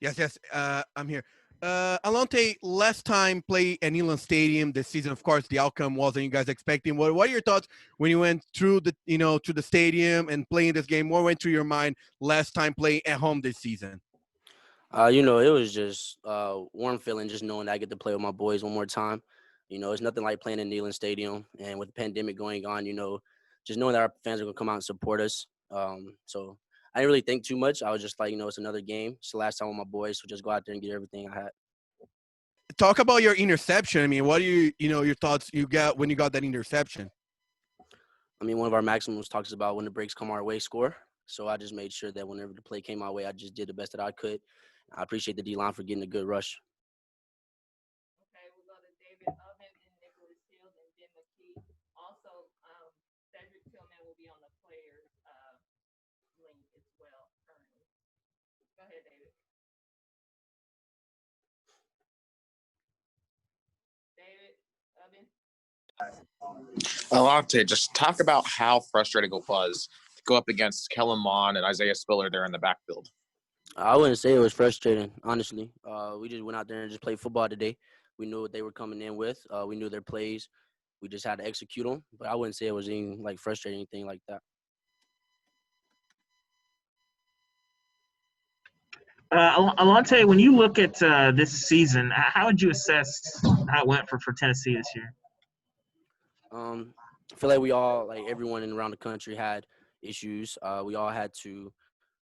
Yes, yes, I'm here. Alontae, last time play at Neyland Stadium this season. Of course, the outcome wasn't you guys expecting. What are your thoughts when you went through to the stadium and playing this game? What went through your mind last time playing at home this season? It was just warm feeling just knowing that I get to play with my boys one more time. It's nothing like playing in Neyland Stadium, and with the pandemic going on, just knowing that our fans are gonna come out and support us. So I didn't really think too much. I was just like, it's another game. It's the last time with my boys, so just go out there and get everything I had. Talk about your interception. I mean, what do your thoughts you got when you got that interception? One of our maxims talks about when the breaks come our way, score. So I just made sure that whenever the play came my way, I just did the best that I could. I appreciate the D line for getting a good rush. Okay, we'll go to David Oven and Nicholas Shields and Jim McKee. Also, Cedric Tillman will be on the players link as well currently. Go ahead, David. David Oven. Alontae, just talk about how frustrating it was to go up against Kellen Mond and Isaiah Spiller there in the backfield. I wouldn't say it was frustrating, honestly. We just went out there and just played football today. We knew what they were coming in with. We knew their plays. We just had to execute them. But I wouldn't say it was anything like frustrating, anything like that. Alontae, when you look at this season, how would you assess how it went for Tennessee this year? I feel like we all, like everyone around the country, had issues. We all had to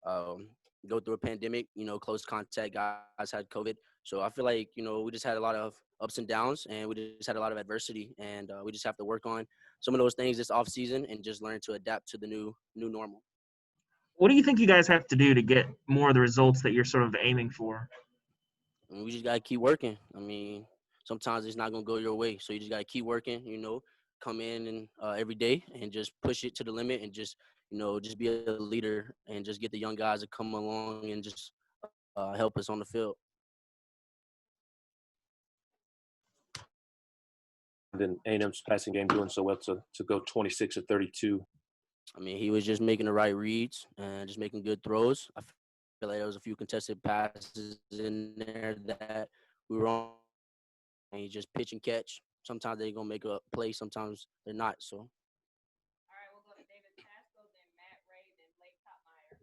um, go through a pandemic. Close contact guys had COVID. So I feel like we just had a lot of ups and downs, and we just had a lot of adversity, and we just have to work on some of those things this off season and just learn to adapt to the new normal. What do you think you guys have to do to get more of the results that you're sort of aiming for? We just gotta keep working. Sometimes it's not gonna go your way, so you just gotta keep working. Come in and every day and just push it to the limit and just be a leader and just get the young guys to come along and just help us on the field. And A&M's passing game doing so well to go 26 of 32. He was just making the right reads and just making good throws. I feel like there was a few contested passes in there that we were on. And he just pitch and catch. Sometimes they're gonna make a play, sometimes they're not. So. All right, we'll go to David Pasco, then Matt Ray, then Blake Topmeyer.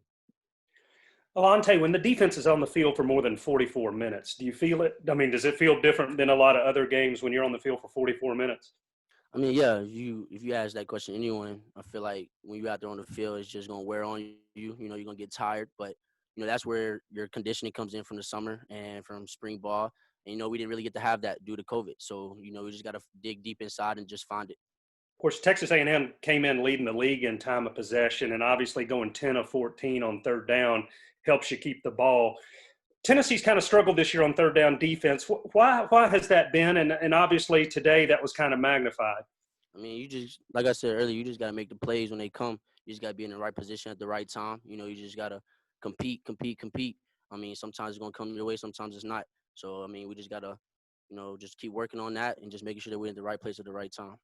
Alontae, when the defense is on the field for more than 44 minutes, do you feel it? Does it feel different than a lot of other games when you're on the field for 44 minutes? Yeah. If you ask that question to anyone, I feel like when you're out there on the field, it's just gonna wear on you. You're gonna get tired, but that's where your conditioning comes in from the summer and from spring ball. And, we didn't really get to have that due to COVID. So, we just got to dig deep inside and just find it. Of course, Texas A&M came in leading the league in time of possession, and obviously going 10 of 14 on third down helps you keep the ball. Tennessee's kind of struggled this year on third down defense. Why has that been? And obviously today that was kind of magnified. You just, like I said earlier, you just got to make the plays when they come. You just got to be in the right position at the right time. You just got to compete. Sometimes it's going to come your way, sometimes it's not. So, we just got to, just keep working on that and just making sure that we're in the right place at the right time.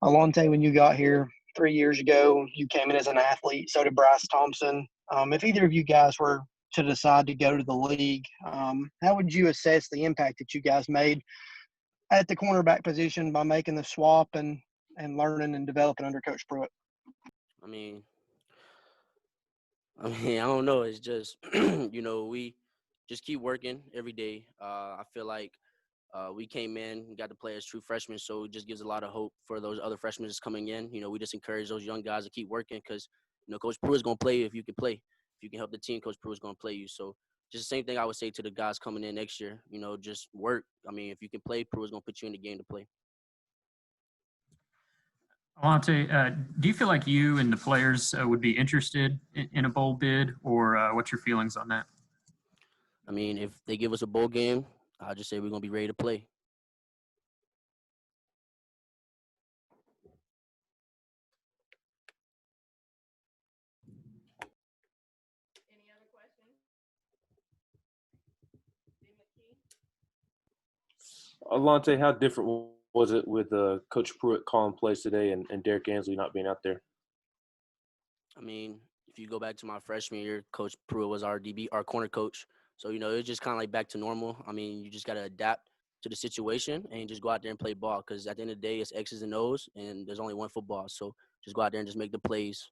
Alontae, when you got here 3 years ago, you came in as an athlete. So did Bryce Thompson. If either of you guys were to decide to go to the league, how would you assess the impact that you guys made at the cornerback position by making the swap and learning and developing under Coach Pruitt? I don't know. It's just, we just keep working every day. I feel like we came in and got to play as true freshmen, so it just gives a lot of hope for those other freshmen that's coming in. We just encourage those young guys to keep working because, Coach Pruitt's going to play you if you can play. If you can help the team, Coach Pruitt's going to play you. So just the same thing I would say to the guys coming in next year, just work. If you can play, Pruitt's going to put you in the game to play. Alontae, do you feel like you and the players would be interested in a bowl bid, or what's your feelings on that? If they give us a bowl game, I'll just say we're going to be ready to play. Any other questions? Alontae, how different was it with Coach Pruitt calling plays today and Derek Ansley not being out there? if you go back to my freshman year, Coach Pruitt was our corner coach. So, it's just kind of like back to normal. I mean, you just got to adapt to the situation and just go out there and play ball because at the end of the day, it's X's and O's, and there's only one football. So just go out there and just make the plays